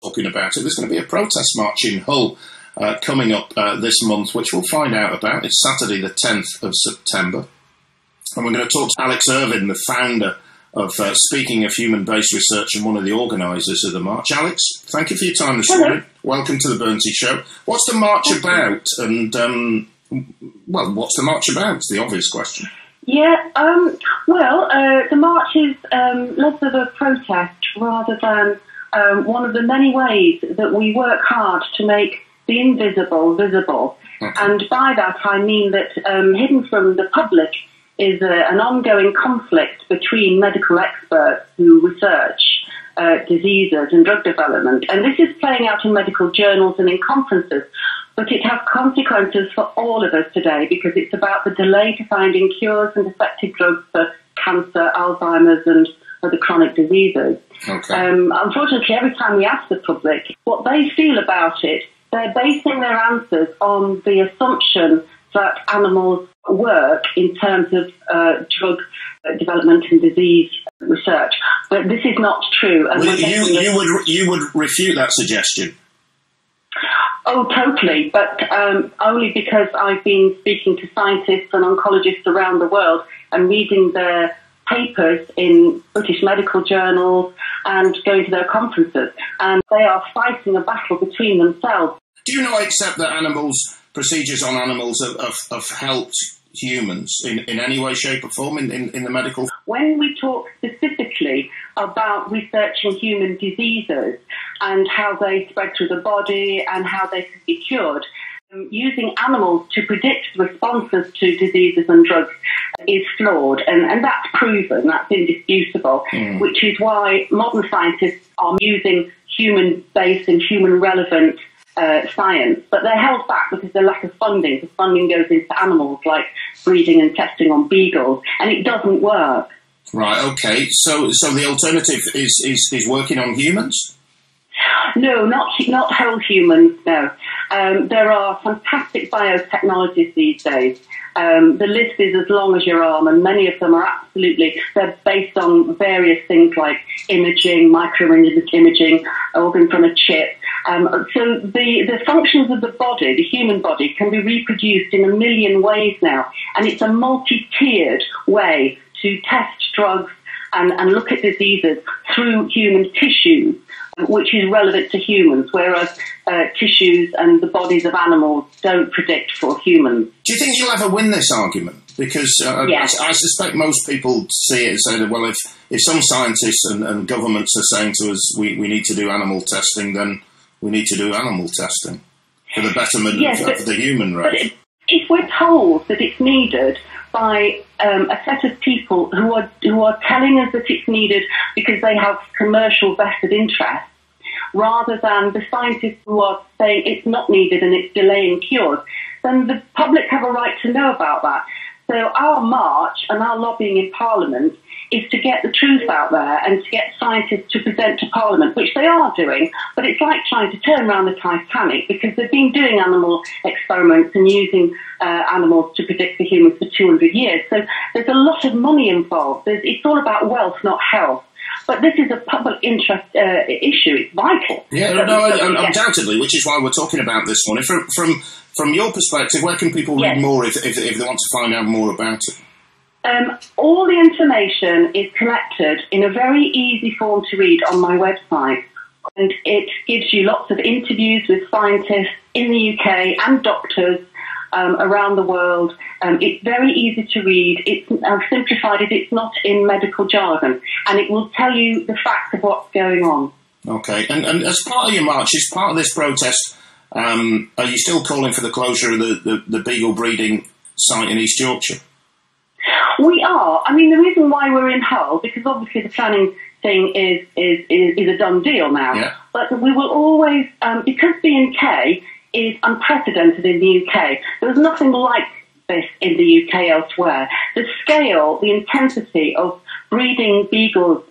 talking about it. There's going to be a protest march in Hull coming up this month, which we'll find out about. It's Saturday the 10th of September. And we're going to talk to Alex Irving, the founder of Speaking of Human-Based Research and one of the organisers of the march. Alex, thank you for your time this morning. Welcome to the Bernsey Show. What's the march about? And, what's the march about? It's the obvious question. Yeah, the march is less of a protest rather than one of the many ways that we work hard to make the invisible visible. Okay. And by that I mean that hidden from the public is an ongoing conflict between medical experts who research diseases and drug development. And this is playing out in medical journals and in conferences, but it has consequences for all of us today because it's about the delay to finding cures and effective drugs for cancer, Alzheimer's and other chronic diseases. Okay. Unfortunately, every time we ask the public what they feel about it, they're basing their answers on the assumption that animals work in terms of drug development and disease research. But this is not true. And you would refute that suggestion? Oh, totally, but only because I've been speaking to scientists and oncologists around the world and reading their papers in British medical journals and going to their conferences, and they are fighting a battle between themselves. Do you not accept that procedures on animals have helped humans in any way, shape or form in the medical? When we talk specifically about researching human diseases and how they spread through the body and how they can be cured, using animals to predict responses to diseases and drugs is flawed, and that's proven, that's indisputable, which is why modern scientists are using human-based and human-relevant science, but they're held back because of the lack of funding. The funding goes into animals like breeding and testing on beagles, and it doesn't work. Right, okay. So the alternative is working on humans? No, not whole humans, no. There are fantastic biotechnologies these days. The list is as long as your arm, and many of them are they're based on various things like imaging, microimaging, organ from a chip. So the functions of the body, the human body, can be reproduced in a million ways now, and it's a multi-tiered way to test drugs and look at diseases through human tissues, which is relevant to humans, whereas tissues and the bodies of animals don't predict for humans. Do you think you'll ever win this argument? Because yes. I suspect most people see it and say that, well, if some scientists and governments are saying to us we need to do animal testing, then we need to do animal testing for the betterment of the human race. But if we're told that it's needed by a set of people who are telling us that it's needed because they have commercial vested interests, rather than the scientists who are saying it's not needed and it's delaying cures, then the public have a right to know about that. So our march and our lobbying in Parliament is to get the truth out there and to get scientists to present to Parliament, which they are doing, but it's like trying to turn around the Titanic because they've been doing animal experiments and using animals to predict for humans for 200 years. So there's a lot of money involved. It's all about wealth, not health. But this is a public interest issue. It's vital. Yeah, undoubtedly, which is why we're talking about this morning. From your perspective, where can people read more if they want to find out more about it? All the information is collected in a very easy form to read on my website, and it gives you lots of interviews with scientists in the UK and doctors around the world. It's very easy to read. I've simplified it. It's not in medical jargon, and it will tell you the facts of what's going on. Okay, and as part of your march, as part of this protest, are you still calling for the closure of the Beagle breeding site in East Yorkshire? We are. I mean, the reason why we're in Hull, because obviously the planning thing is a done deal now. Yeah. But we will always, because B&K is unprecedented in the UK. There's nothing like this in the UK elsewhere. The scale, the intensity of breeding beagles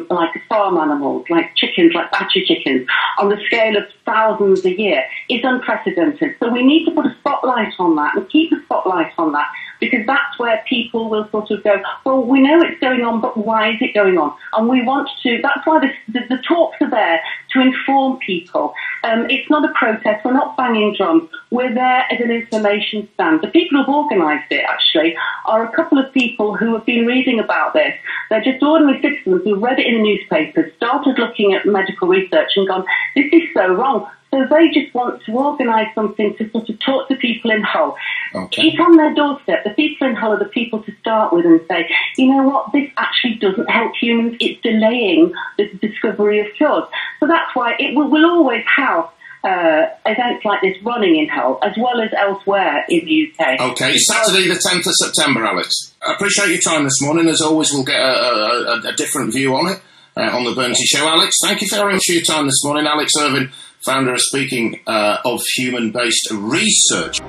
like farm animals, like chickens, like battery chickens, on the scale of thousands a year is unprecedented. So we need to put a spotlight on that and keep the spotlight on that, because that's where people will sort of go, well, we know it's going on, but why is it going on? And we want to, that's why the talks are there to inform people. It's not a protest. We're not banging drums. We're there as an information stand. The people who've organised it, actually, are a couple of people who have been reading about this. They're just ordinary citizens who read it in the newspapers, started looking at medical research and gone, this is so wrong. So they just want to organise something to sort of talk to people in Hull. Okay. It's on their doorstep. The people in Hull are the people to start with and say, you know what, this actually doesn't help humans. It's delaying the discovery of cures. So that's why we'll always have events like this running in Hull, as well as elsewhere in the UK. Okay, Saturday the 10th of September, Alex. I appreciate your time this morning. As always, we'll get a different view on it on the Bernsey Show. Alex, thank you very much for your time this morning. Alex Irving, founder of Speaking of Human-Based Research.